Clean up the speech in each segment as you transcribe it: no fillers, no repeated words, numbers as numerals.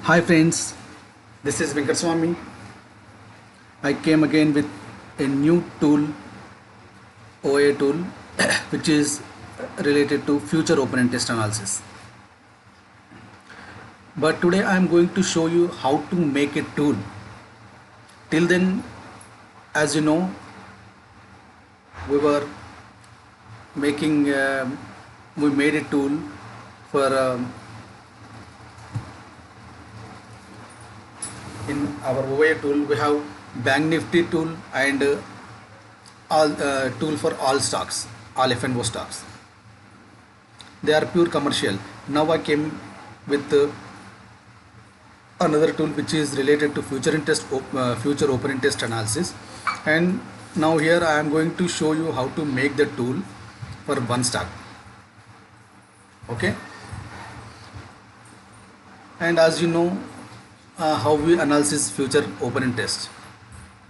Hi friends, this is Venkateswamy. I came again with a new tool, OA tool, which is related to future open test analysis. But today I am going to show you how to make a tool. Till then, as you know, we were making, we made a tool for in our OA tool. We have Bank Nifty tool and all tool for all stocks, all F&O stocks. They are pure commercial. Now I came with another tool which is related to future open interest analysis, and now here I am going to show you how to make the tool for one stock. Okay, and as you know, how we analysis future open interest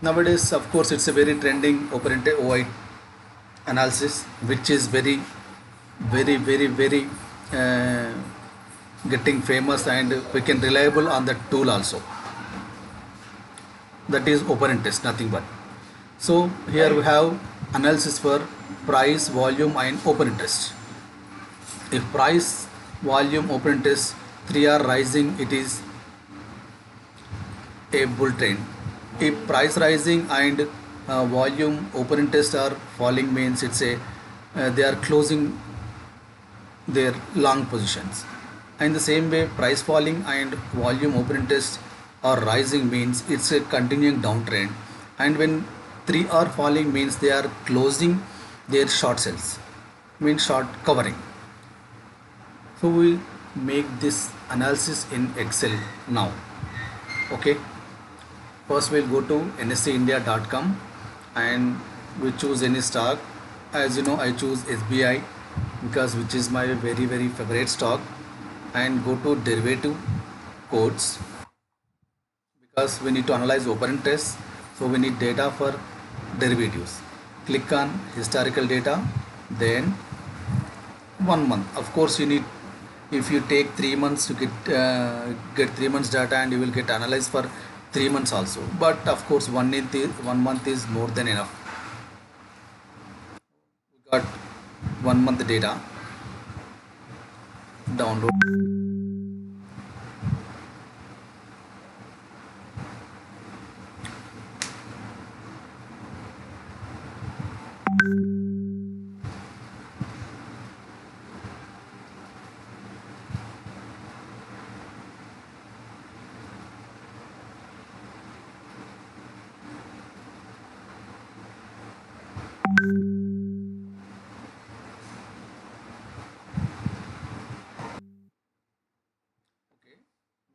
nowadays. Of course, it's a very trending open interest OI analysis, which is very uh, getting famous, and we can reliable on the tool also. That is open interest, nothing but. So here we have analysis for price, volume and open interest. If price, volume, open interest three are rising, it is a bull trend. If price rising and volume, open interest are falling, means it's a they are closing their long positions. And the same way, price falling and volume open interest are rising, means it's a continuing downtrend. And when three are falling, means they are closing their short sales, means short covering. So we make this analysis in Excel now. Okay, first we'll go to nseindia.com and we choose any stock. As you know, I choose SBI because which is my very favorite stock, and go to derivative codes because we need to analyze open interest, so we need data for derivatives. Click on historical data, then 1 month. Of course, you need, if you take 3 months, you get 3 months data, and you will get analyzed for 3 months also. But of course, 1 month is more than enough. We got 1 month data. Download.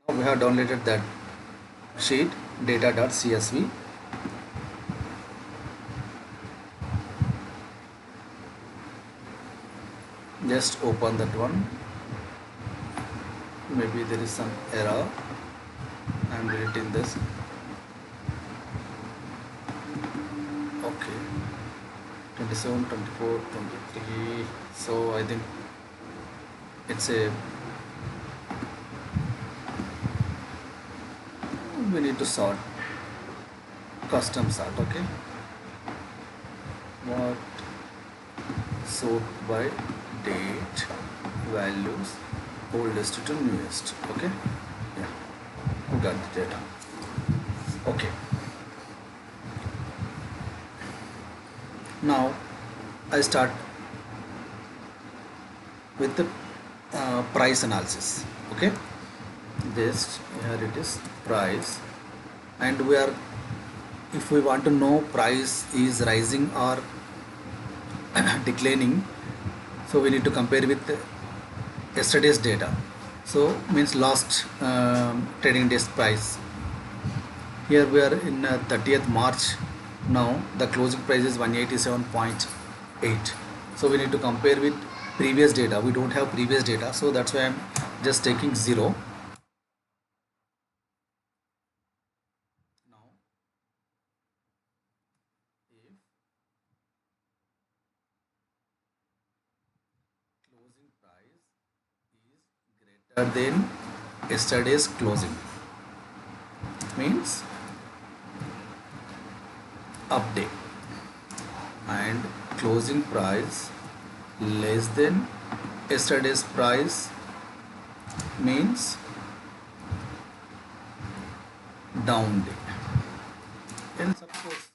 Now we have downloaded that sheet, data.csv. Just open that one. Maybe there is some error. I am deleting this. Okay, 27, 24, 23. So I think it's a, we need to sort, custom sort. Okay, what, sort by date, values, oldest to newest. Okay, yeah, we got the data. Okay, now I start with the price analysis. Okay, this here it is price, and we are, if we want to know price is rising or declining, so we need to compare with yesterday's data. So means last trading day's price. Here we are in 30th March. Now the closing price is 187.8. So we need to compare with previous data. We don't have previous data, so that's why I'm just taking 0. Now if closing price is greater than yesterday's closing, means up day, and closing price less than yesterday's price means down day. And suppose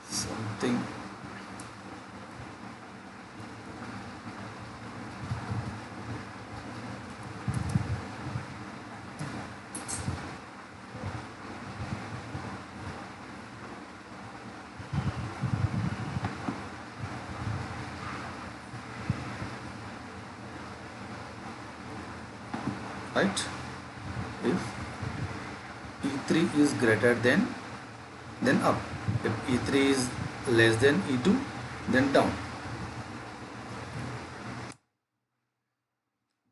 something, right? If E3 is greater than, then up. If E3 is less than E2, then down.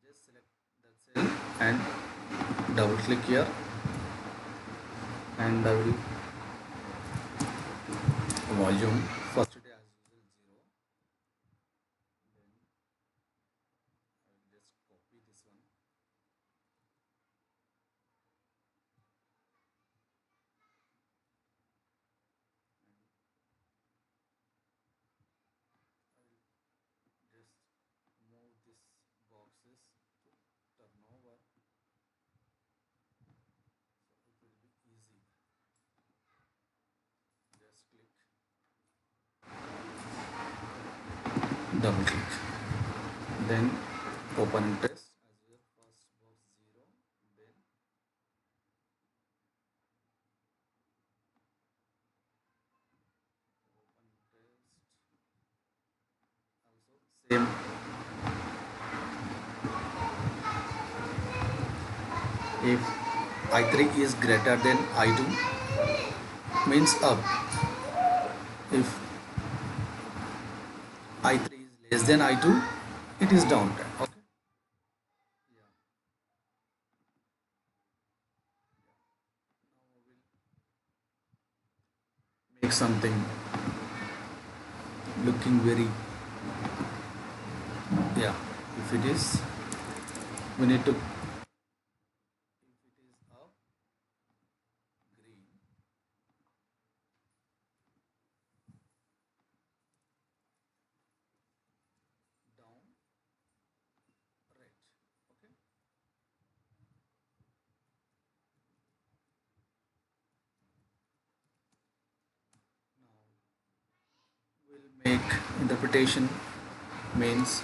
Just select the cell and double click here, and I will volume first it as usual 0. Then I will just copy this one. Just move this boxes to turnover, so it will be easy. Just click, double click, then open and test as your first box 0, then open test also same. If I3 is greater than I2 means up. If I3 is less than I2, it is down. Okay. Yeah. Now we will make something looking very, yeah. If it is, we need to, if it is up, green, down, red. Okay. Now we'll make interpretation, means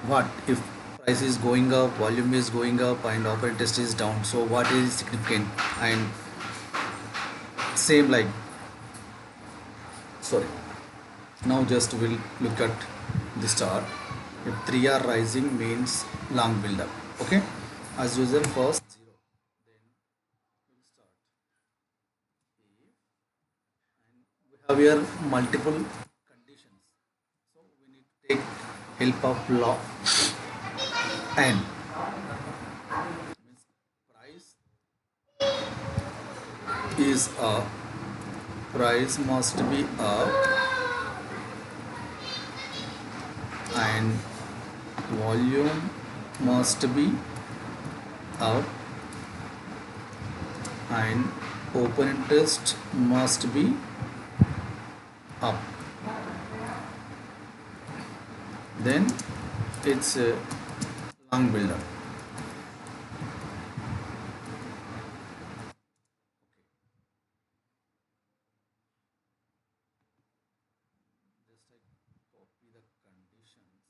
what if price is going up, volume is going up, and operating test is down, so what is significant? And same like, sorry, now just we'll look at the chart. If 3 are rising means long build up. Okay, as usual first 0, then we'll start. And we have here multiple conditions, so we need to take help of law. And means price is up, price must be up, and volume must be up, and open interest must be up. Then it's a long build up. Just I copy the conditions.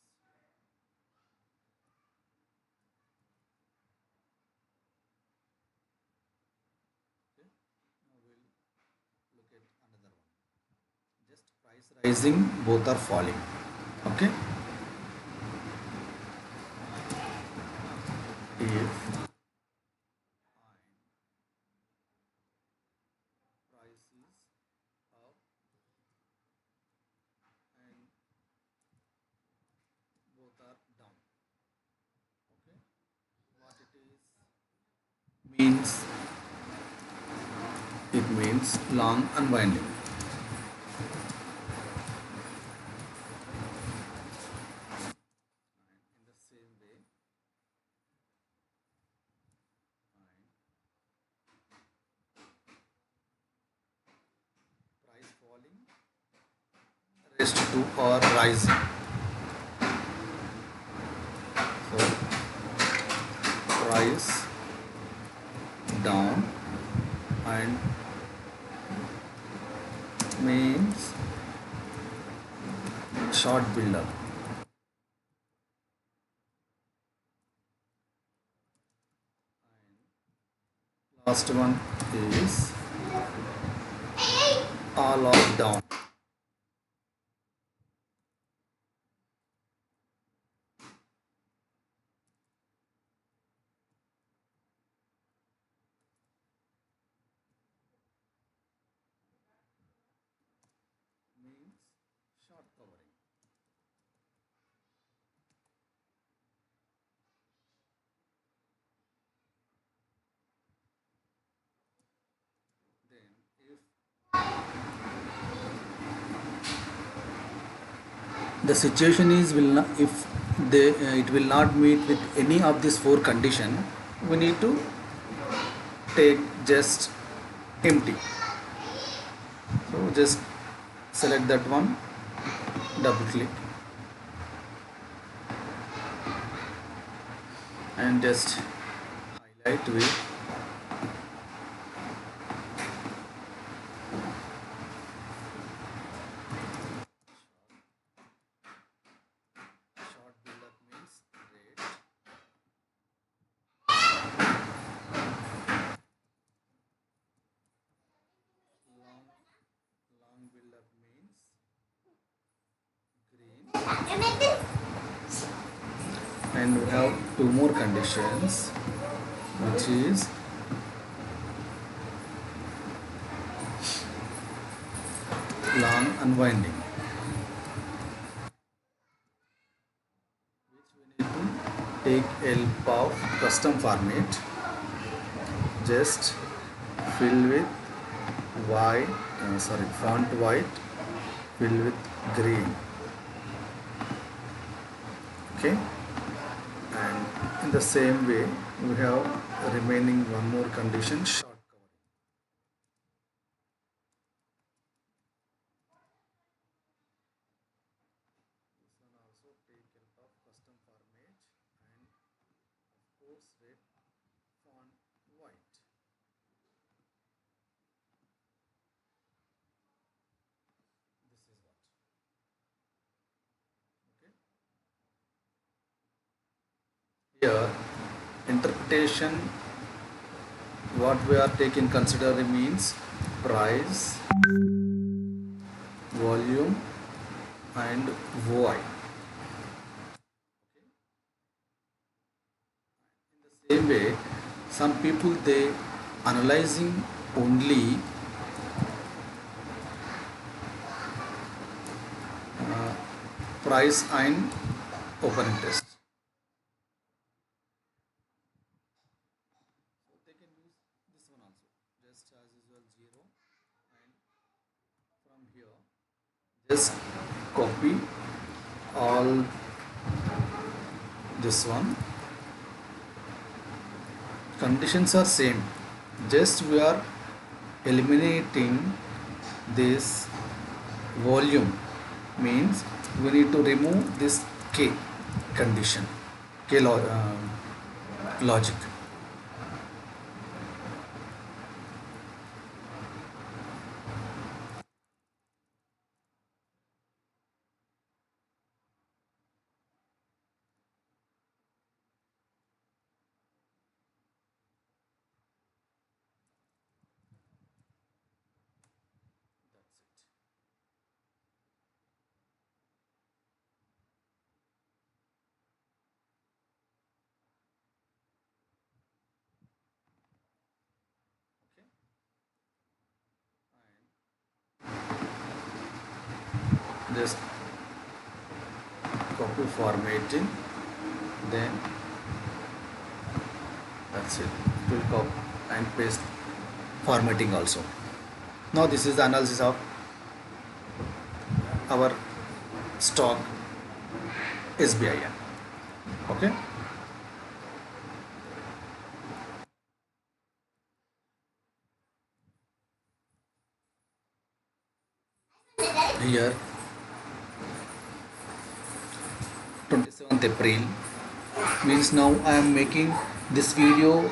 Okay. Now we'll look at another one. Just price rising, both are falling. Okay. If price is up and both are down. Okay. What it is means, it means long unwinding. In the same way, price falling, rest to or rising. So price down and means short buildup. Last one is all of down. Means short covering. Then if the situation is will not, if they it will not meet with any of these four condition, we need to take just empty. So just select that one, double click and just highlight with short buildup means red, long long buildup means green, and we have two more conditions, which is long unwinding, which we need to take help of custom format. Just fill with white, font white, fill with green. Okay, and in the same way we have remaining one more condition, short covering. This one also take help of custom format and of course red, font white. This is what. Okay, here interpretation, what we are taking consider means price, volume and VOI. In the same way, some people they analyzing only price and open interest. So they can use this one also, just as usual 0, and from here just copy all this one. Conditions are same, just we are eliminating this volume, means we need to remove this k condition, k logic. That's it. Okay, and just copy formatting, then that's it. It will copy and paste formatting also. Now this is the analysis of our stock SBIN. Okay. Here 27th April means now I am making this video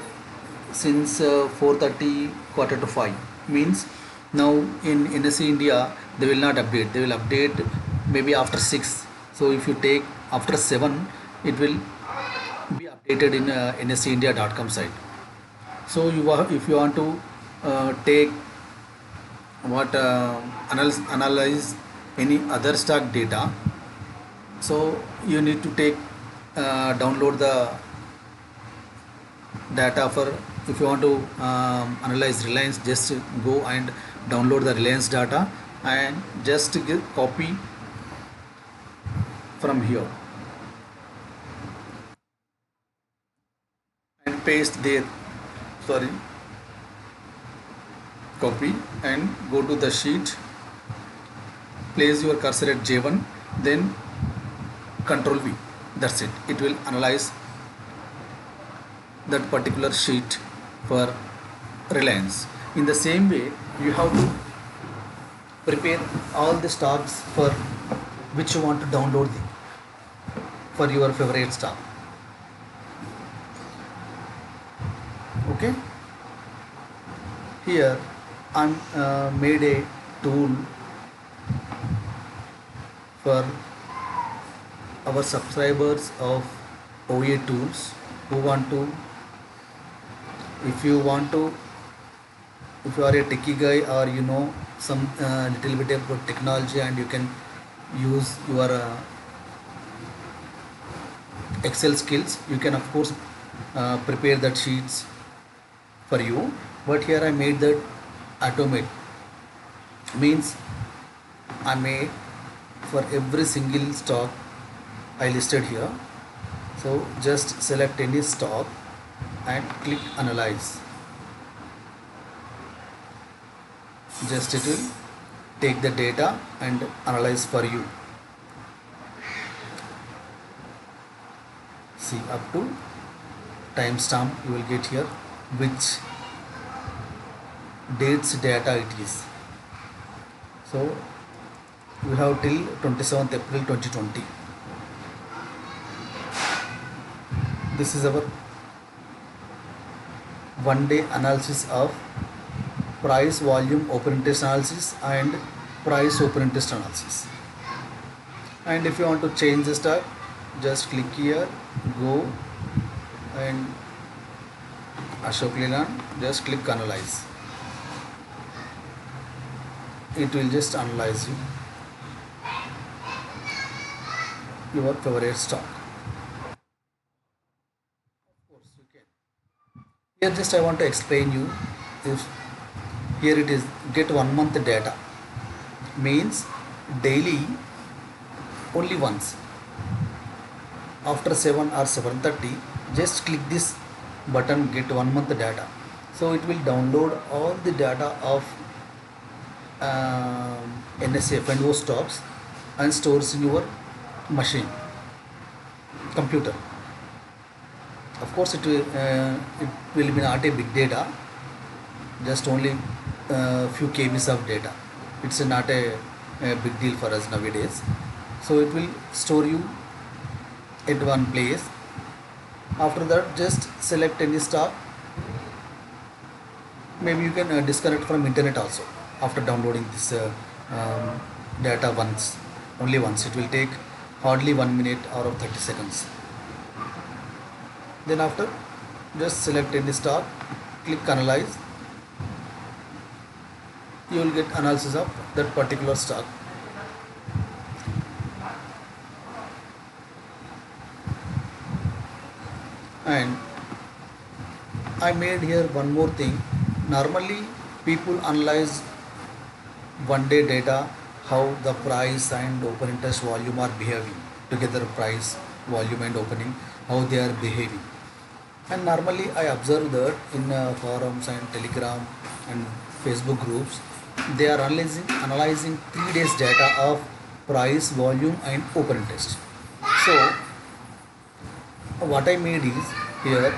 since 4:30 quarter to 5 means now in NSE India they will not update, they will update maybe after 6. So if you take after 7 it will be updated in nseindia.com site. So if you want to take what analyze any other stock data, so you need to take download the data for, if you want to analyze Reliance, just go and download the Reliance data and just give copy from here and paste there, sorry, copy and go to the sheet, place your cursor at J1, then control V, that's it, it will analyze that particular sheet for Reliance. In the same way you have to prepare all the stocks for which you want to download for your favorite stock. Okay, here I'm made a tool for our subscribers of OA tools who want to, if you are a techie guy or you know some little bit about technology and you can use your Excel skills, you can of course prepare that sheets for you. But here I made that automate, means I made for every single stock I listed here. So just select any stock and click analyze. Just it will take the data and analyze for you. See, up to timestamp you will get here which dates data it is. So we have till 27th April 2020. This is our one day analysis of price, volume, open interest analysis and price open interest analysis. And if you want to change the stock, just click here, go and Ashok Leyland, just click analyze. It will just analyze your favorite stock. Of course you can. Here just I want to explain you, if here it is get 1 month data, means daily only once after 7 or 7:30 just click this button, get 1 month data. So it will download all the data of NSE F&O stocks and stores in your machine, computer. Of course it will be not a big data, just only few KBs of data. It's not a big deal for us nowadays. So it will store you at one place. After that just select any stock. Maybe you can disconnect from internet also after downloading this data once, only once. It will take hardly 1 minute or 30 seconds. Then after just select any stock, click analyze, you will get analysis of that particular stock. And I made here one more thing. Normally people analyze one day data, how the price and open interest volume are behaving together, price, volume and opening, how they are behaving. And normally I observe that in forums and Telegram and Facebook groups, they are analyzing 3 days data of price, volume, and open interest. So what I made is here.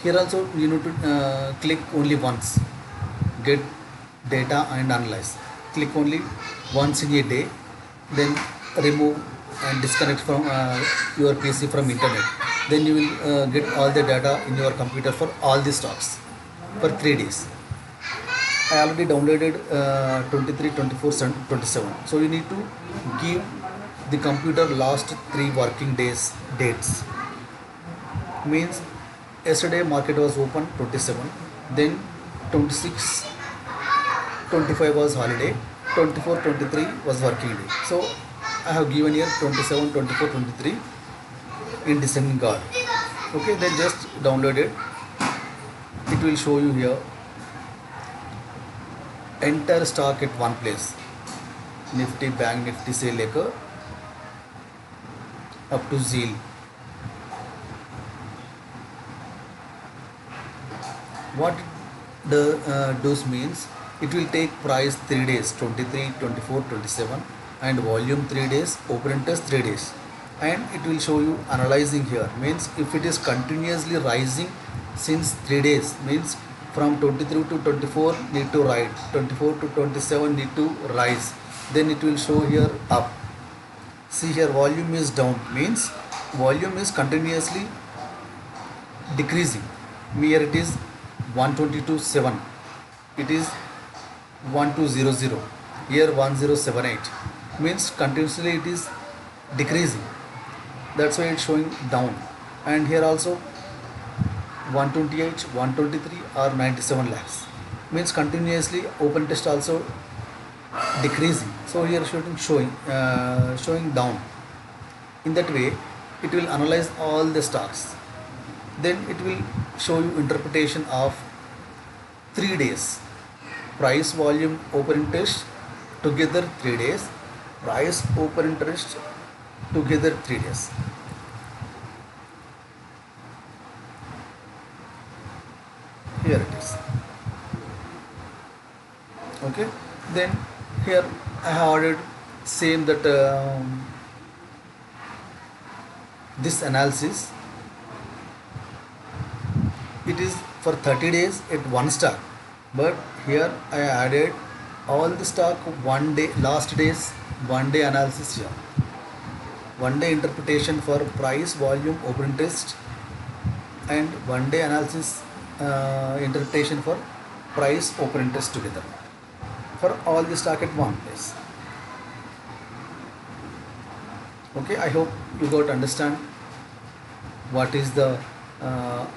Here also you need to click only once, get data and analyze. Click only once in a day, then remove and disconnect from your PC from internet. Then you will get all the data in your computer for all the stocks for 3 days. I already downloaded 23, 24, 27. So you need to give the computer last 3 working days dates. Means yesterday market was open 27, then 26, 25 was holiday, 24, 23 was working day. So I have given here 27, 24, 23 in descending order. Okay, then just download it. It will show you here entire stock at one place. Nifty, Bank Nifty से लेकर up to ZEAL. What the does means, it will take price 3 days, 23, 24, 27, and volume 3 days, open interest 3 days, and it will show you analyzing here. Means if it is continuously rising since 3 days, means from 23 to 24 need to rise, 24 to 27 need to rise, then it will show here up. See here volume is down, means volume is continuously decreasing. Here it is 122.7, it is 1200, here 1078, means continuously it is decreasing. That's why it's showing down. And here also 128, 123 or 97 lakhs, means continuously open test also decreasing. So here showing down. In that way it will analyze all the stocks, then it will show you interpretation of 3 days, price, volume, open interest together 3 days, price, open interest together 3 days. Here it is. Okay, then here I have ordered same that this analysis, it is for 30 days at one stock, but here I added all the stock one day, last days 1 day analysis here, 1 day interpretation for price, volume, open interest, and 1 day analysis interpretation for price, open interest together for all the stock at one place. Okay, I hope you got to understand what is the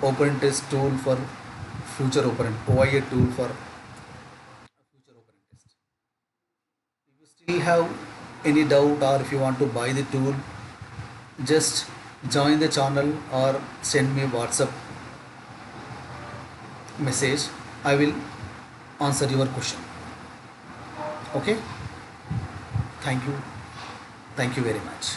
open interest tool for future open, OIA tool for future open interest. If you still have any doubt, or if you want to buy the tool, just join the channel or send me WhatsApp message. I will answer your question. Okay, thank you very much.